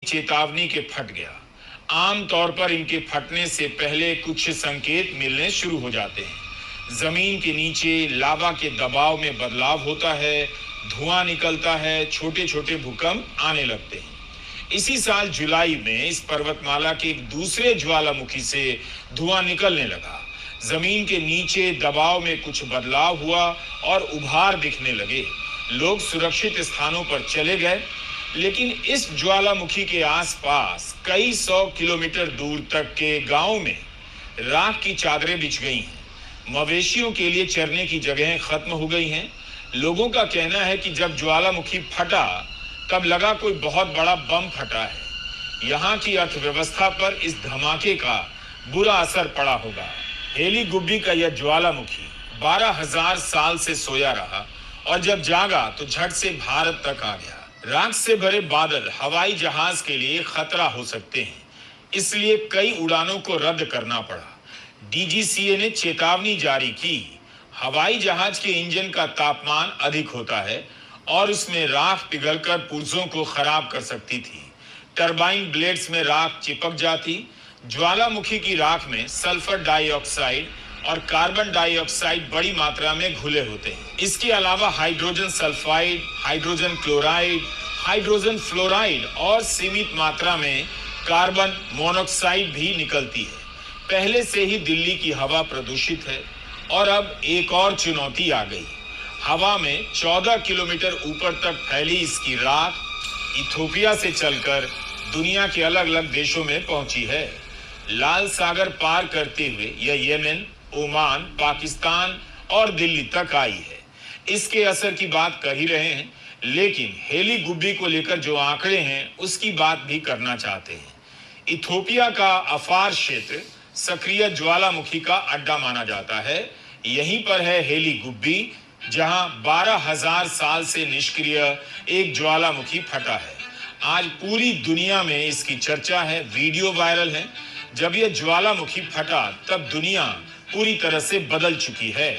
चेतावनी के फट गया। आमतौर पर इनके फटने से पहले कुछ संकेत मिलने शुरू हो जाते हैं। जमीन के नीचे लावा के दबाव में बदलाव होता है, धुआं निकलता है, छोटे छोटे भूकंप आने लगते हैं। इसी साल जुलाई में इस पर्वतमाला के एक दूसरे ज्वालामुखी से धुआं निकलने लगा। जमीन के नीचे दबाव में कुछ बदलाव हुआ और उभार दिखने लगे। लोग सुरक्षित स्थानों पर चले गए, लेकिन इस ज्वालामुखी के आसपास कई 100 किलोमीटर दूर तक के गांवों में राख की चादरें बिछ गई हैं। मवेशियों के लिए चरने की जगहें खत्म हो गई हैं। लोगों का कहना है कि जब ज्वालामुखी फटा तब लगा कोई बहुत बड़ा बम फटा है। यहाँ की अर्थव्यवस्था पर इस धमाके का बुरा असर पड़ा होगा। हेली गुब्बी का यह ज्वालामुखी 12,000 साल से सोया रहा और जब जागा तो झट से भारत तक आ गया। राख से भरे बादल हवाई जहाज के लिए खतरा हो सकते हैं, इसलिए कई उड़ानों को रद्द करना पड़ा। डीजीसीए ने चेतावनी जारी की। हवाई जहाज के इंजन का तापमान अधिक होता है और उसमें राख पिघलकर पुर्जों को खराब कर सकती थी। टरबाइन ब्लेड्स में राख चिपक जाती। ज्वालामुखी की राख में सल्फर डाइऑक्साइड और कार्बन डाइऑक्साइड बड़ी मात्रा में घुले होते हैं। इसके अलावा hydrogen sulphide, hydrogen chloride, hydrogen fluoride और सीमित मात्रा में कार्बन मोनोऑक्साइड भी निकलती है। पहले से ही दिल्ली की हवा प्रदूषित है और अब एक और चुनौती आ गई। हवा में 14 किलोमीटर ऊपर तक फैली इसकी राख इथोपिया से चलकर दुनिया के अलग अलग देशों में पहुंची है। लाल सागर पार करते हुए यह यमन, ओमान, पाकिस्तान और दिल्ली तक आई है। इसके असर की बात कर ही रहे हैं, लेकिन हेली गुब्बी को लेकर जो आंकड़े हैं उसकी बात भी करना चाहते हैं। इथोपिया का अफार क्षेत्र सक्रिय ज्वालामुखी का अड्डा माना जाता है। यहीं पर है हेली गुब्बी, जहां 12,000 साल से निष्क्रिय एक ज्वालामुखी फटा है। आज पूरी दुनिया में इसकी चर्चा है, वीडियो वायरल है। जब यह ज्वालामुखी फटा तब दुनिया पूरी तरह से बदल चुकी है।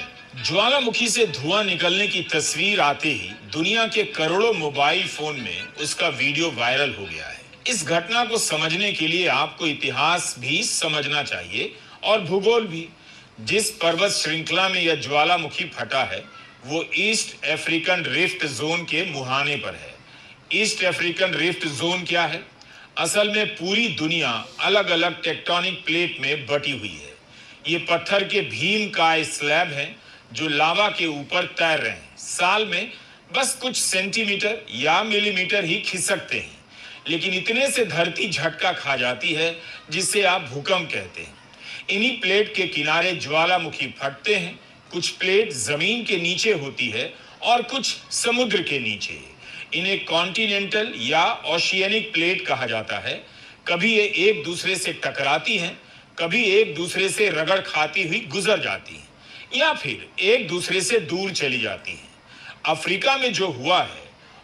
ज्वालामुखी से धुआं निकलने की तस्वीर आते ही दुनिया के करोड़ों मोबाइल फोन में उसका वीडियो वायरल हो गया है। इस घटना को समझने के लिए आपको इतिहास भी समझना चाहिए और भूगोल भी। जिस पर्वत श्रृंखला में यह ज्वालामुखी फटा है वो ईस्ट अफ्रीकन रिफ्ट जोन के मुहाने पर है। ईस्ट अफ्रीकन रिफ्ट जोन क्या है? असल में पूरी दुनिया अलग अलग टेक्टोनिक प्लेट में बटी हुई है। ये पत्थर के भीम का स्लैब हैं जो लावा के ऊपर तैर रहे हैं। साल में बस कुछ सेंटीमीटर या मिलीमीटर ही खिसकते हैं, लेकिन इतने से धरती झटका खा जाती है जिसे आप भूकंप कहते हैं। इन्हीं प्लेट के किनारे ज्वालामुखी फटते हैं। कुछ प्लेट जमीन के नीचे होती है और कुछ समुद्र के नीचे। इन्हें कॉन्टिनेंटल या ओशियनिक प्लेट कहा जाता है। कभी ये एक दूसरे से टकराती हैं, कभी एक दूसरे से रगड़ खाती हुई गुजर जाती हैं या फिर एक दूसरे से दूर चली जाती हैं। अफ्रीका में जो हुआ है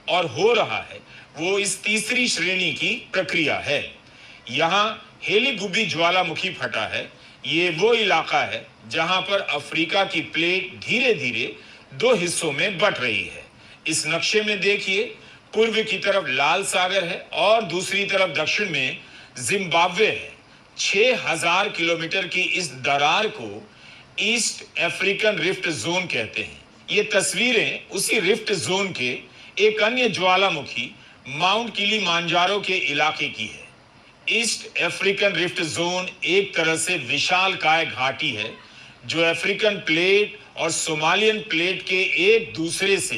और हो रहा है वो इस तीसरी श्रेणी की प्रक्रिया है। यहाँ हेली गुब्बी ज्वालामुखी फटा है। ये वो इलाका है जहां पर अफ्रीका की प्लेट धीरे धीरे दो हिस्सों में बट रही है। इस नक्शे में देखिए, पूर्व की तरफ लाल सागर है और दूसरी तरफ दक्षिण में जिम्बाब्वे है। 6,000 किलोमीटर की इस दरार को ईस्ट अफ्रीकन रिफ्ट जोन कहते हैं। ये तस्वीरें उसी रिफ्ट जोन के एक अन्य ज्वालामुखी माउंट किलीमांजारो के इलाके की है। ईस्ट अफ्रीकन रिफ्ट जोन एक तरह से विशालकाय घाटी है जो अफ्रीकन प्लेट और सोमालियन प्लेट के एक दूसरे से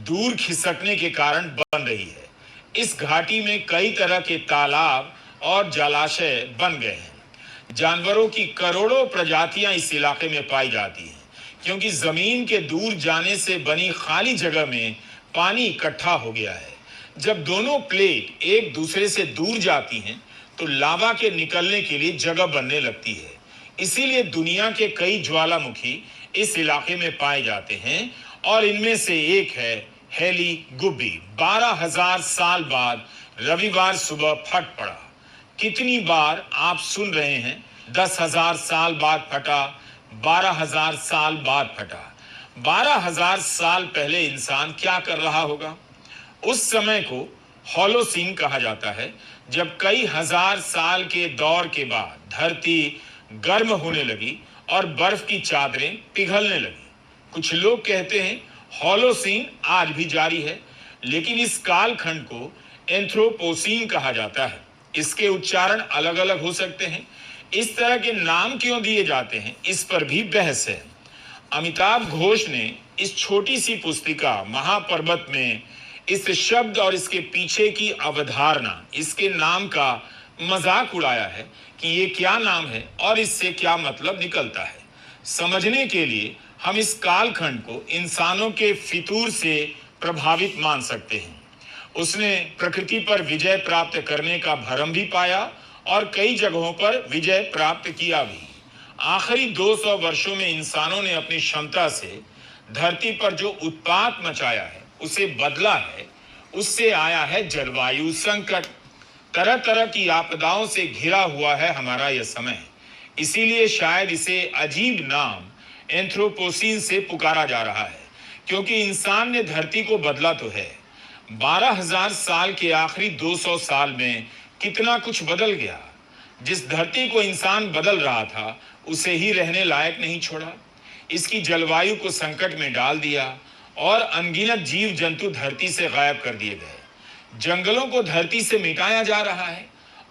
दूर खिसकने के कारण बन रही है। इस घाटी में कई तरह के तालाब और जलाशय बन गए हैं। जानवरों की करोड़ों प्रजातियां इस इलाके में पाई जाती हैं, क्योंकि जमीन के दूर जाने से बनी खाली जगह में पानी इकट्ठा हो गया है। जब दोनों प्लेट एक दूसरे से दूर जाती हैं तो लावा के निकलने के लिए जगह बनने लगती है। इसीलिए दुनिया के कई ज्वालामुखी इस इलाके में पाए जाते हैं और इनमें से एक है हेली गुब्बी। 12,000 साल बाद रविवार सुबह फट पड़ा। कितनी बार आप सुन रहे हैं 10,000 साल बाद फटा, 12,000 साल बाद फटा। 12,000 साल पहले इंसान क्या कर रहा होगा? उस समय को होलोसीन कहा जाता है, जब कई हजार साल के दौर के बाद धरती गर्म होने लगी और बर्फ की चादरें पिघलने लगी। कुछ लोग कहते हैं होलोसीन आज भी जारी है, लेकिन इस कालखंड को एंथ्रोपोसीन कहा जाता है। इसके उच्चारण अलग अलग हो सकते हैं। इस तरह के नाम क्यों दिए जाते हैं, इस पर भी बहस है। अमिताभ घोष ने इस छोटी सी पुस्तिका महापर्वत में इस शब्द और इसके पीछे की अवधारणा, इसके नाम का मजाक उड़ाया है कि ये क्या नाम है और इससे क्या मतलब निकलता है। समझने के लिए हम इस कालखंड को इंसानों के फितूर से प्रभावित मान सकते हैं। उसने प्रकृति पर विजय प्राप्त करने का भरम भी पाया और कई जगहों पर विजय प्राप्त किया भी। आखिरी 200 वर्षों में इंसानों ने अपनी क्षमता से धरती पर जो उत्पात मचाया है उसे बदला है। उससे आया है जलवायु संकट। तरह तरह की आपदाओं से घिरा हुआ है हमारा यह समय। इसीलिए शायद इसे अजीब नाम एंथ्रोपोसीन से पुकारा जा रहा है, क्योंकि इंसान ने धरती को बदला तो है। 12,000 साल के आखिरी 200 साल में कितना कुछ बदल गया। जिस धरती को इंसान बदल रहा था उसे ही रहने लायक नहीं छोड़ा। इसकी जलवायु को संकट में डाल दिया और अनगिनत जीव जंतु धरती से गायब कर दिए गए। जंगलों को धरती से मिटाया जा रहा है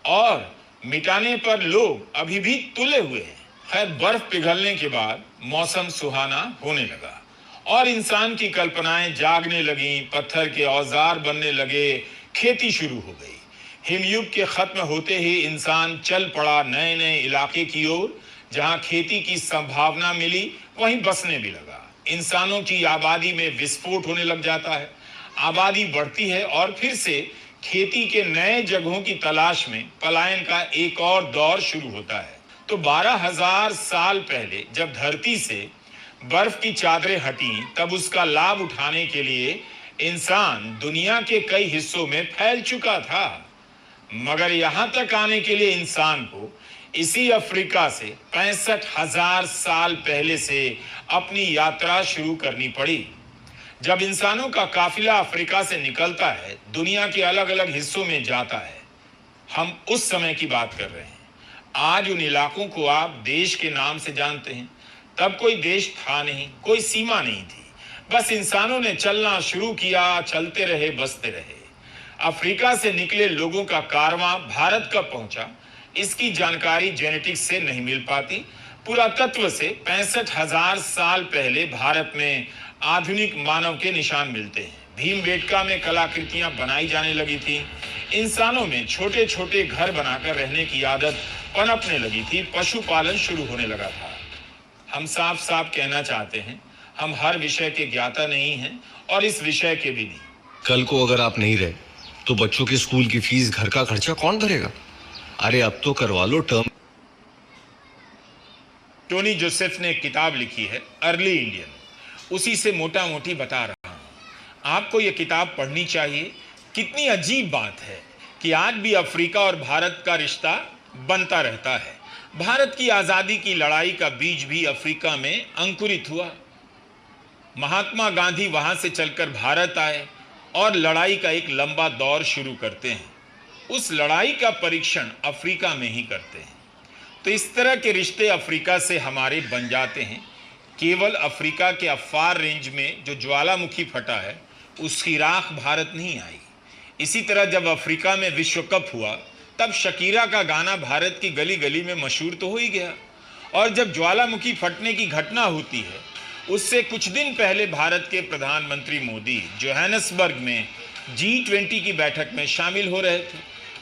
और मिटाने पर लोग अभी भी तुले हुए हैं। खैर, बर्फ पिघलने के बाद मौसम सुहाना होने लगा और इंसान की कल्पनाएं जागने लगीं। पत्थर के औजार बनने लगे, खेती शुरू हो गई। हिमयुग के खत्म होते ही इंसान चल पड़ा नए नए इलाके की ओर। जहां खेती की संभावना मिली वहीं बसने भी लगा। इंसानों की आबादी में विस्फोट होने लग जाता है। आबादी बढ़ती है और फिर से खेती के नए जगहों की तलाश में पलायन का एक और दौर शुरू होता है। तो 12,000 साल पहले जब धरती से बर्फ की चादरें हटी, तब उसका लाभ उठाने के लिए इंसान दुनिया के कई हिस्सों में फैल चुका था। मगर यहां तक आने के लिए इंसान को इसी अफ्रीका से 65,000 साल पहले से अपनी यात्रा शुरू करनी पड़ी। जब इंसानों का काफिला अफ्रीका से निकलता है, दुनिया के अलग अलग हिस्सों में जाता है। हम उस समय की बात कर रहे हैं। आज उन इलाकों को आप देश के नाम से जानते हैं। तब कोई देश था नहीं, कोई सीमा नहीं थी। बस इंसानों ने चलना शुरू किया, चलते रहे, बसते रहे। अफ्रीका से निकले लोगों का कारवां भारत कब पहुंचा, इसकी जानकारी जेनेटिक्स से नहीं मिल पाती। पुरातत्व से 65,000 साल पहले भारत में आधुनिक मानव के निशान मिलते हैं। भीमबेटका में कलाकृतियां बनाई जाने लगी थी। इंसानों में छोटे छोटे घर बनाकर रहने की आदत पनपने लगी थी। पशुपालन शुरू होने लगा था। हम साफ साफ कहना चाहते हैं, हम हर विषय के ज्ञाता नहीं हैं और इस विषय के भी नहीं। कल को अगर आप नहीं रहे तो बच्चों के स्कूल की फीस, घर का खर्चा कौन भरेगा? अरे अब तो करवा लो टर्म। टोनी जोसेफ ने एक किताब लिखी है, अर्ली इंडियन। उसी से मोटा मोटी बता रहा हूं। आपको यह किताब पढ़नी चाहिए। कितनी अजीब बात है कि आज भी अफ्रीका और भारत का रिश्ता बनता रहता है। भारत की आजादी की लड़ाई का बीज भी अफ्रीका में अंकुरित हुआ। महात्मा गांधी वहां से चलकर भारत आए और लड़ाई का एक लंबा दौर शुरू करते हैं। उस लड़ाई का परीक्षण अफ्रीका में ही करते हैं। तो इस तरह के रिश्ते अफ्रीका से हमारे बन जाते हैं। केवल अफ्रीका के अफार रेंज में जो ज्वालामुखी फटा है उसकी राख भारत नहीं आई। इसी तरह जब अफ्रीका में विश्व कप हुआ तब शकीरा का गाना भारत की गली गली में मशहूर तो हो ही गया। और जब ज्वालामुखी फटने की घटना होती है उससे कुछ दिन पहले भारत के प्रधानमंत्री मोदी जोहानिसबर्ग में G20 की बैठक में शामिल हो रहे थे।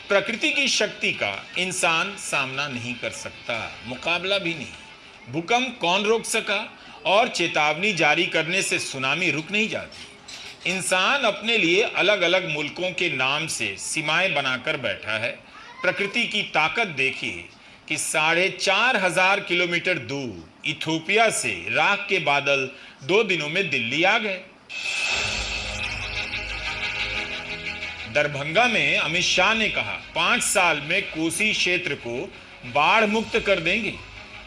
प्रकृति की शक्ति का इंसान सामना नहीं कर सकता, मुकाबला भी नहीं। भूकंप कौन रोक सका और चेतावनी जारी करने से सुनामी रुक नहीं जाती। इंसान अपने लिए अलग अलग मुल्कों के नाम से सीमाएं बनाकर बैठा है। प्रकृति की ताकत देखिए कि 4,500 किलोमीटर दूर इथियोपिया से राख के बादल 2 दिनों में दिल्ली आ गए। दरभंगा में अमित शाह ने कहा 5 साल में कोसी क्षेत्र को बाढ़ मुक्त कर देंगे।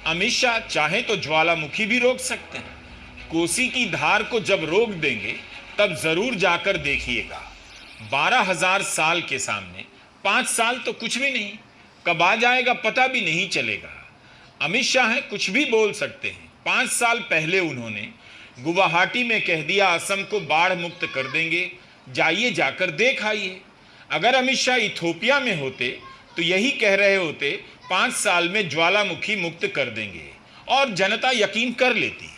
अमित शाह चाहे तो ज्वालामुखी भी रोक सकते हैं। कोसी की धार को जब रोक देंगे तब जरूर जाकर देखिएगा। 12,000 साल के सामने 5 साल तो कुछ भी नहीं, कब आ जाएगा पता भी नहीं चलेगा। अमित शाह हैं, कुछ भी बोल सकते हैं। 5 साल पहले उन्होंने गुवाहाटी में कह दिया असम को बाढ़ मुक्त कर देंगे, जाइए जाकर देख आइए। अगर अमित शाह इथोपिया में होते तो यही कह रहे होते 5 साल में ज्वालामुखी मुक्त कर देंगे, और जनता यकीन कर लेती।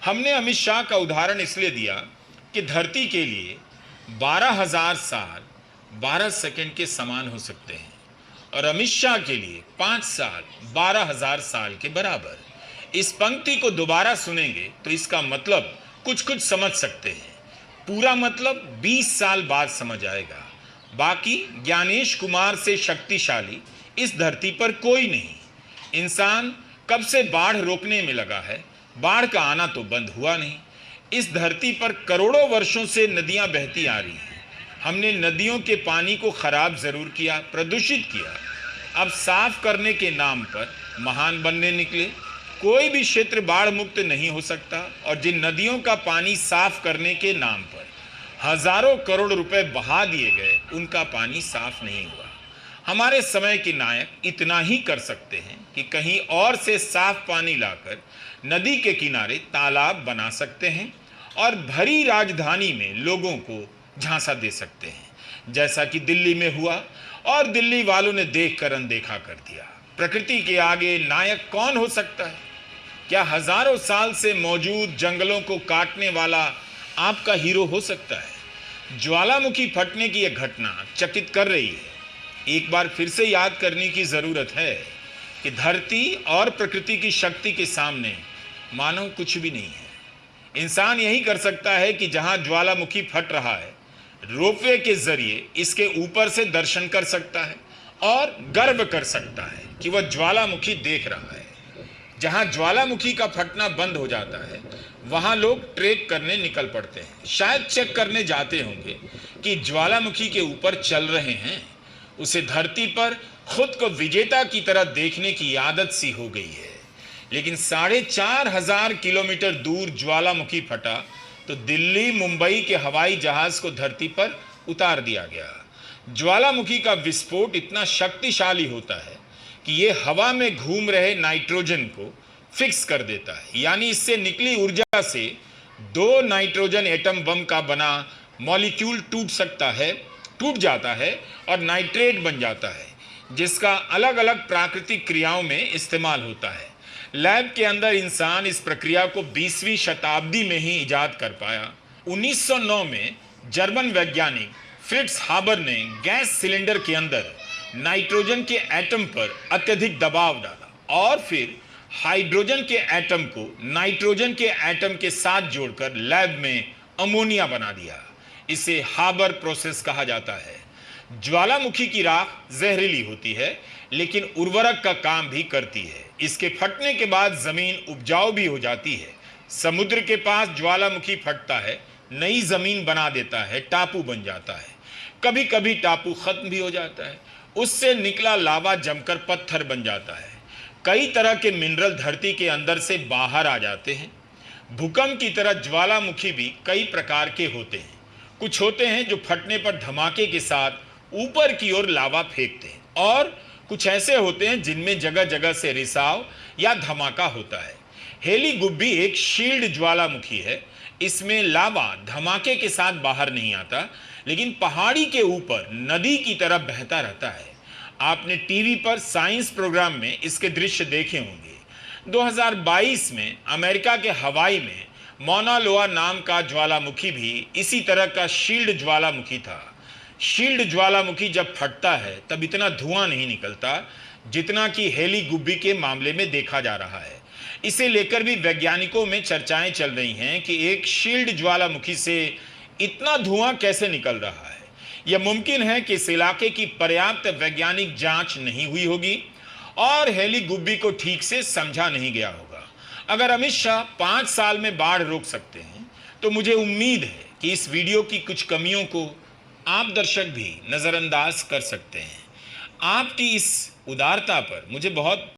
हमने अमित शाह का उदाहरण इसलिए दिया कि धरती के लिए 12,000 साल 12 सेकंड के समान हो सकते हैं, और अमित शाह के लिए 5 साल 12,000 साल के बराबर। इस पंक्ति को दोबारा सुनेंगे तो इसका मतलब कुछ कुछ समझ सकते हैं, पूरा मतलब 20 साल बाद समझ आएगा। बाकी ज्ञानेश कुमार से शक्तिशाली इस धरती पर कोई नहीं। इंसान कब से बाढ़ रोकने में लगा है, बाढ़ का आना तो बंद हुआ नहीं। इस धरती पर करोड़ों वर्षों से नदियां बहती आ रही हैं। हमने नदियों के पानी को खराब जरूर किया, प्रदूषित किया। अब साफ करने के नाम पर महान बनने निकले। कोई भी क्षेत्र बाढ़ मुक्त नहीं हो सकता, और जिन नदियों का पानी साफ करने के नाम पर हजारों करोड़ रुपए बहा दिए गए, उनका पानी साफ नहीं हुआ। हमारे समय के नायक इतना ही कर सकते हैं कि कहीं और से साफ पानी लाकर नदी के किनारे तालाब बना सकते हैं और भरी राजधानी में लोगों को झांसा दे सकते हैं, जैसा कि दिल्ली में हुआ, और दिल्ली वालों ने देखकर अनदेखा कर दिया। प्रकृति के आगे नायक कौन हो सकता है? क्या हजारों साल से मौजूद जंगलों को काटने वाला आपका हीरो हो सकता है? ज्वालामुखी फटने की यह घटना चकित कर रही है। एक बार फिर से याद करने की जरूरत है कि धरती और प्रकृति की शक्ति के सामने मानव कुछ भी नहीं है। इंसान यही कर सकता है कि जहां ज्वालामुखी फट रहा है, रोपवे के जरिए इसके ऊपर से दर्शन कर सकता है और गर्व कर सकता है कि वह ज्वालामुखी देख रहा है। जहां ज्वालामुखी का फटना बंद हो जाता है, वहां लोग ट्रेक करने निकल पड़ते हैं। शायद चेक करने जाते होंगे कि ज्वालामुखी के ऊपर चल रहे हैं। उसे धरती पर खुद को विजेता की तरह देखने की आदत सी हो गई है। लेकिन 4,500 किलोमीटर दूर ज्वालामुखी फटा तो दिल्ली मुंबई के हवाई जहाज को धरती पर उतार दिया गया। ज्वालामुखी का विस्फोट इतना शक्तिशाली होता है कि यह हवा में घूम रहे नाइट्रोजन को फिक्स कर देता है, यानी इससे निकली ऊर्जा से 2 नाइट्रोजन एटम बम का बना मॉलिक्यूल टूट जाता है और नाइट्रेट बन जाता है, जिसका अलग अलग प्राकृतिक क्रियाओं में इस्तेमाल होता है। लैब के अंदर इंसान इस प्रक्रिया को 20वीं शताब्दी में ही इजाद कर पाया। 1909 में जर्मन वैज्ञानिक फ्रिट्ज हाबर ने गैस सिलेंडर के अंदर नाइट्रोजन के एटम पर अत्यधिक दबाव डाला और फिर हाइड्रोजन के एटम को नाइट्रोजन के एटम के साथ जोड़कर लैब में अमोनिया बना दिया। इसे हाबर प्रोसेस कहा जाता है। ज्वालामुखी की राख जहरीली होती है, लेकिन उर्वरक का काम भी करती है। इसके फटने के बाद जमीन उपजाऊ भी हो जाती है। समुद्र के पास ज्वालामुखी फटता है, नई जमीन बना देता है, टापू बन जाता है। कभी कभी टापू खत्म भी हो जाता है, उससे निकला लावा जमकर पत्थर बन जाता है। कई तरह के मिनरल धरती के अंदर से बाहर आ जाते हैं। भूकंप की तरह ज्वालामुखी भी कई प्रकार के होते हैं। कुछ होते हैं जो फटने पर धमाके के साथ ऊपर की ओर लावा फेंकते हैं, और कुछ ऐसे होते हैं जिनमें जगह जगह से रिसाव या धमाका होता है। हेली गुब्बी एक शील्ड ज्वालामुखी है। इसमें लावा धमाके के साथ बाहर नहीं आता, लेकिन पहाड़ी के ऊपर नदी की तरह बहता रहता है। आपने टीवी पर साइंस प्रोग्राम में इसके दृश्य देखे होंगे। 2022 में अमेरिका के हवाई में मौना लोआ नाम का ज्वालामुखी भी इसी तरह का शील्ड ज्वालामुखी था। शील्ड ज्वालामुखी जब फटता है तब इतना धुआं नहीं निकलता जितना कि हेली गुब्बी के मामले में देखा जा रहा है। इसे लेकर भी वैज्ञानिकों में चर्चाएं चल रही हैं कि एक शील्ड ज्वालामुखी से इतना धुआं कैसे निकल रहा है। यह मुमकिन है कि इस इलाके की पर्याप्त वैज्ञानिक जांच नहीं हुई होगी और हेली गुब्बी को ठीक से समझा नहीं गया होगा। अगर अमित शाह 5 साल में बाढ़ रोक सकते हैं तो मुझे उम्मीद है कि इस वीडियो की कुछ कमियों को आप दर्शक भी नज़रअंदाज कर सकते हैं। आपकी इस उदारता पर मुझे बहुत